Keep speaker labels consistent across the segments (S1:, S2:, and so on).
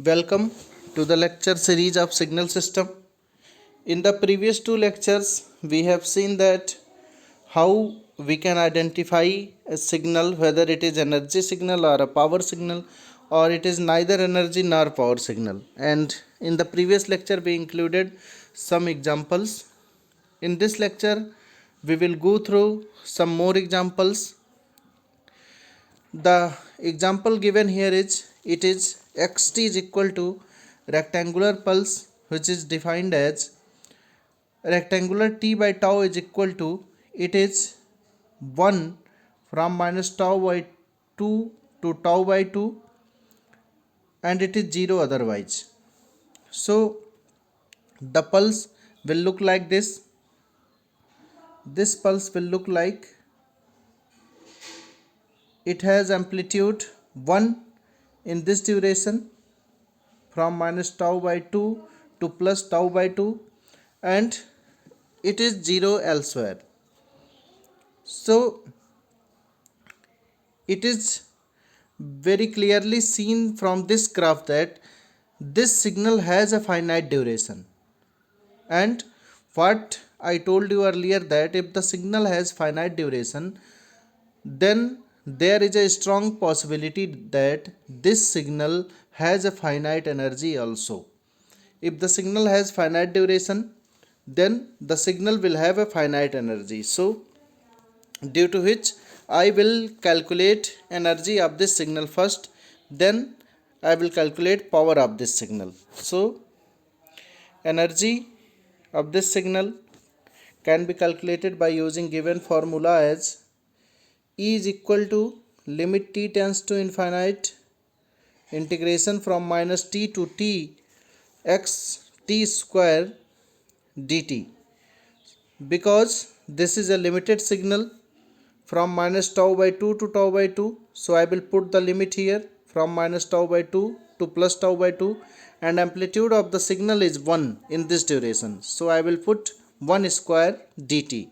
S1: Welcome to the lecture series of signal system. In the previous two lectures, we have seen that how we can identify a signal, whether it is energy signal or a power signal, or it is neither energy nor power signal. And in the previous lecture, we included some examples. In this lecture, we will go through some more examples. The example given here is it is xt is equal to rectangular pulse, which is defined as rectangular t by tau is equal to it is 1 from minus tau by 2 to tau by 2, and it is 0 otherwise. So the pulse will look like this. This pulse will look like it has amplitude 1 in this duration from minus tau by 2 to plus tau by 2, and it is 0 elsewhere. So it is very clearly seen from this graph that this signal has a finite duration. And what I told you earlier, that if the signal has finite duration, then there is a strong possibility that this signal has a finite energy also. If the signal has finite duration, then the signal will have a finite energy. So due to which I will calculate energy of this signal first, then I will calculate power of this signal. So energy of this signal can be calculated by using given formula as E is equal to limit t tends to infinite integration from minus t to t x t square dt. Because this is a limited signal from minus tau by 2 to tau by 2, so I will put the limit here from minus tau by 2 to plus tau by 2, and amplitude of the signal is 1 in this duration, so I will put 1 square dt.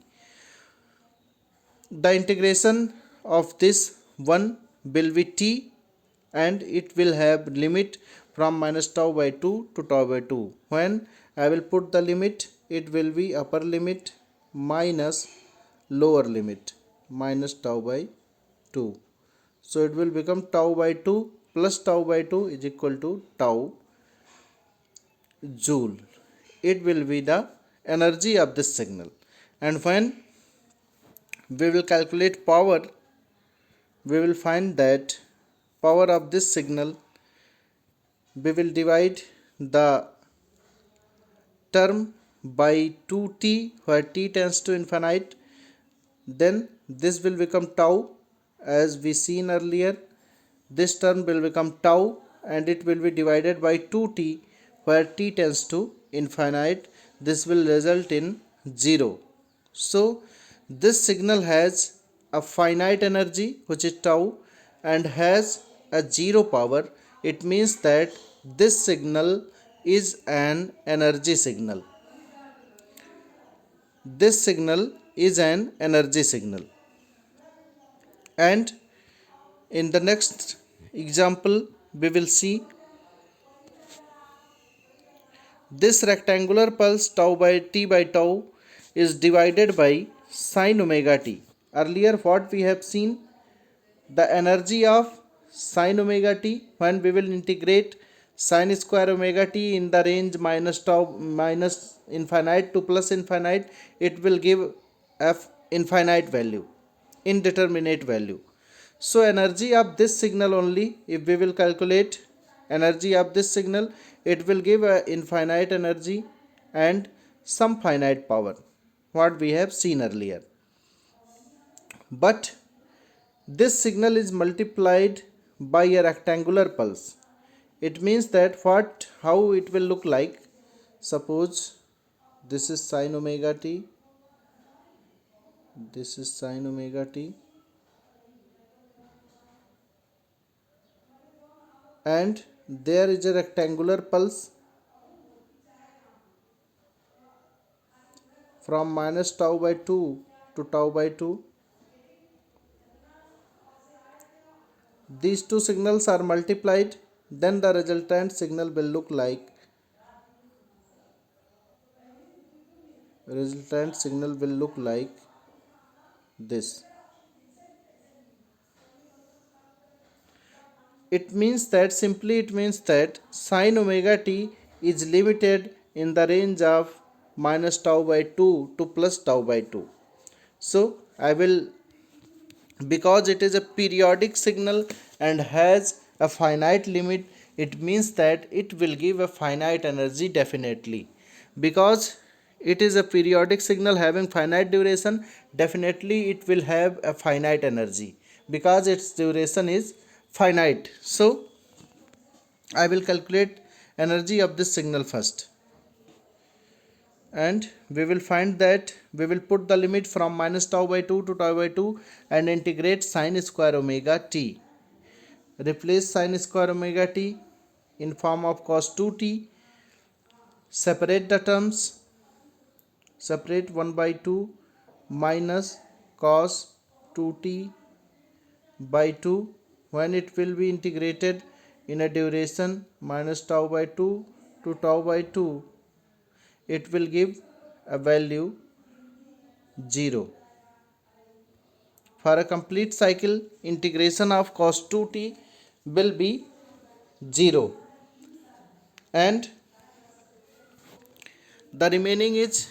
S1: The integration of this 1 will be t, and it will have limit from minus tau by 2 to tau by 2. When I will put the limit, it will be upper limit minus lower limit minus tau by 2. So it will become tau by 2 plus tau by 2 is equal to tau joule. It will be the energy of this signal. And when we will calculate power, we will find that power of this signal, we will divide the term by 2t where t tends to infinite, then this will become tau. As we seen earlier, this term will become tau, and it will be divided by 2t where t tends to infinite. This will result in 0. So this signal has a finite energy, which is tau, and has a 0 power. It means that this signal is an energy signal. This signal is an energy signal. And in the next example, we will see this rectangular pulse tau by t by tau is divided by sine omega t. Earlier what we have seen, the energy of sine omega t, when we will integrate sine square omega t in the range minus tau minus infinite to plus infinite, it will give f infinite value, indeterminate value. So energy of this signal only, if we will calculate energy of this signal, it will give a infinite energy and some finite power, what we have seen earlier. But this signal is multiplied by a rectangular pulse. It means that how it will look like. Suppose this is sine omega t, this is sine omega t, and there is a rectangular pulse from minus tau by 2 to tau by 2. These two signals are multiplied then the resultant signal will look like this. It means that sine omega t is limited in the range of minus tau by 2 to plus tau by 2. So I will, because it is a periodic signal and has a finite limit, it means that it will give a finite energy definitely. Because it is a periodic signal having finite duration, definitely it will have a finite energy because its duration is finite. So I will calculate energy of this signal first, and we will find that we will put the limit from minus tau by 2 to tau by 2 and integrate sine square omega t. Replace sine square omega t in form of cos 2t. Separate the terms. Separate 1 by 2 minus cos 2t by 2 when it will be integrated in a duration minus tau by 2 to tau by 2, it will give a value 0. For a complete cycle, integration of cos 2t will be 0 and the remaining is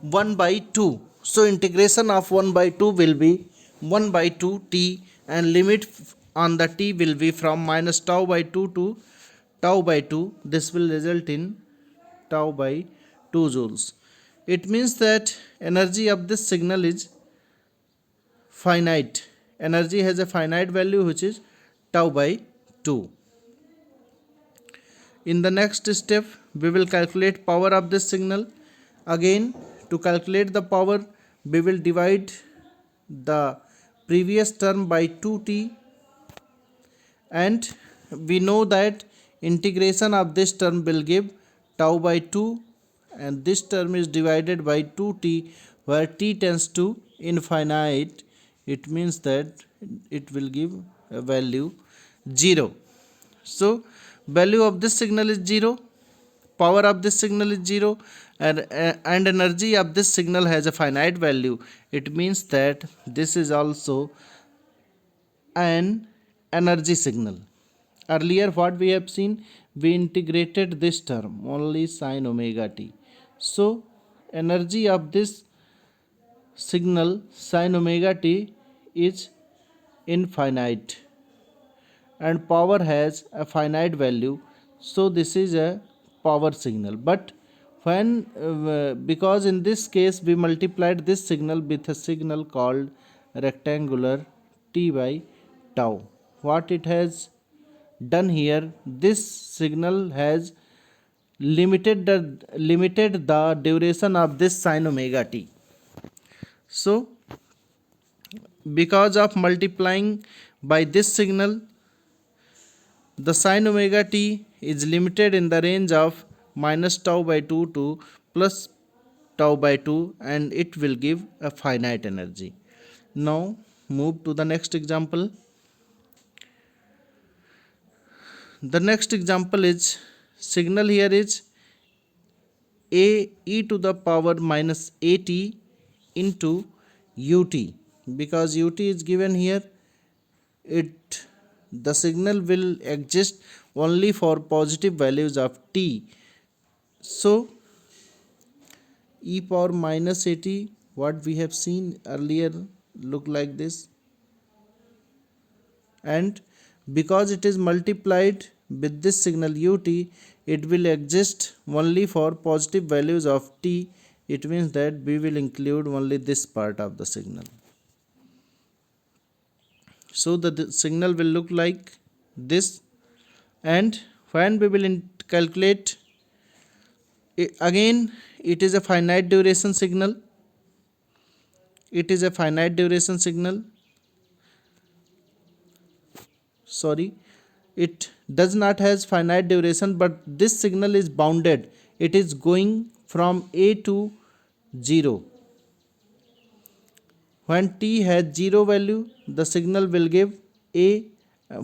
S1: 1 by 2. So integration of 1 by 2 will be 1 by 2 t, and limit on the t will be from minus tau by 2 to tau by 2. This will result in tau by 2 joules. It means that energy of this signal is finite. Energy has a finite value which is tau by 2. In the next step, we will calculate power of this signal. Again, to calculate the power, we will divide the previous term by 2t, and we know that integration of this term will give tau by 2, and this term is divided by 2t where t tends to infinite. It means that it will give a value 0. So value of this signal is 0, power of this signal is 0, and energy of this signal has a finite value. It means that this is also an energy signal. Earlier what we have seen, we integrated this term only sine omega t. So energy of this signal sine omega t is infinite and power has a finite value. So this is a power signal. But when because in this case we multiplied this signal with a signal called rectangular t by tau. What it has done here, this signal has limited the duration of this sine omega t. So because of multiplying by this signal, the sine omega t is limited in the range of minus tau by 2 to plus tau by 2, and it will give a finite energy. Now move to the next example. The next example is signal here is a e to the power minus at into ut. Because ut is given here, it the signal will exist only for positive values of t. So e power minus at, what we have seen earlier, look like this, and because it is multiplied with this signal ut, it will exist only for positive values of t. It means that we will include only this part of the signal. So the signal will look like this, and when we will calculate again, it is a finite duration signal. It is a finite duration signal. Sorry, it does not has finite duration, but this signal is bounded. It is going from a to 0. When t has 0 value, the signal will give a.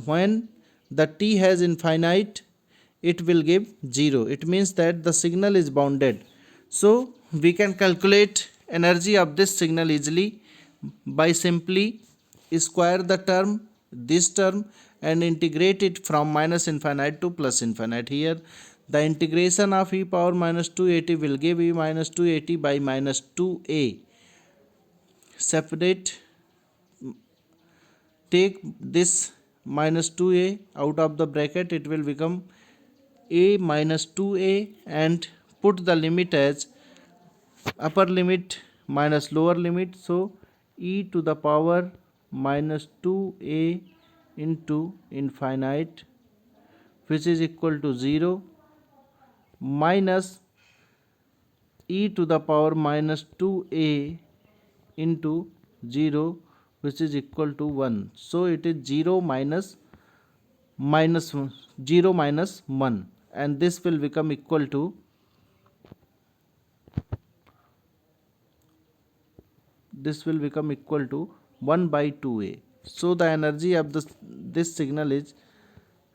S1: When the t has infinite, it will give 0. It means that the signal is bounded. So we can calculate energy of this signal easily by simply square the term, this term, and integrate it from minus infinite to plus infinite. Here the integration of e power minus 280 will give e minus 280 by minus 2a. Separate, take this minus 2a out of the bracket, it will become a minus 2a, and put the limit as upper limit minus lower limit. So e to the power minus 2a into infinite, which is equal to 0, minus e to the power minus 2a into 0, which is equal to 1. So it is 0 minus 0 minus 1, and this will become equal to 1 by 2a. So the energy of this signal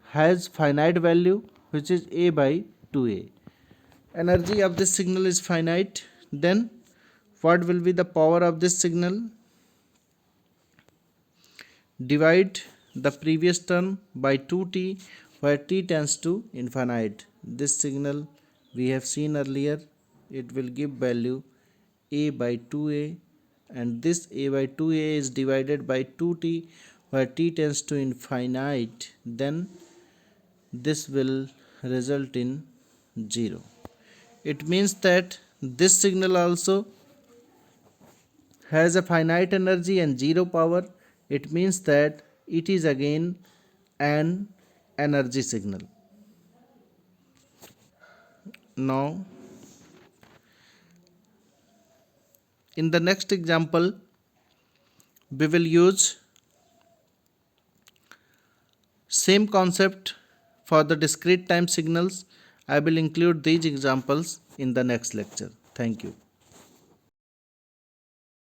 S1: has finite value, which is a by 2a. Energy of this signal is finite. Then what will be the power of this signal? Divide the previous term by 2t, where t tends to infinite. This signal we have seen earlier, it will give value a by 2a, and this a by 2a is divided by 2t, where t tends to infinite. Then this will result in 0. It means that this signal also has a finite energy and 0 power. It means that it is again an energy signal. Now, in the next example, we will use same concept for the discrete time signals. I will include these examples in the next lecture. Thank you.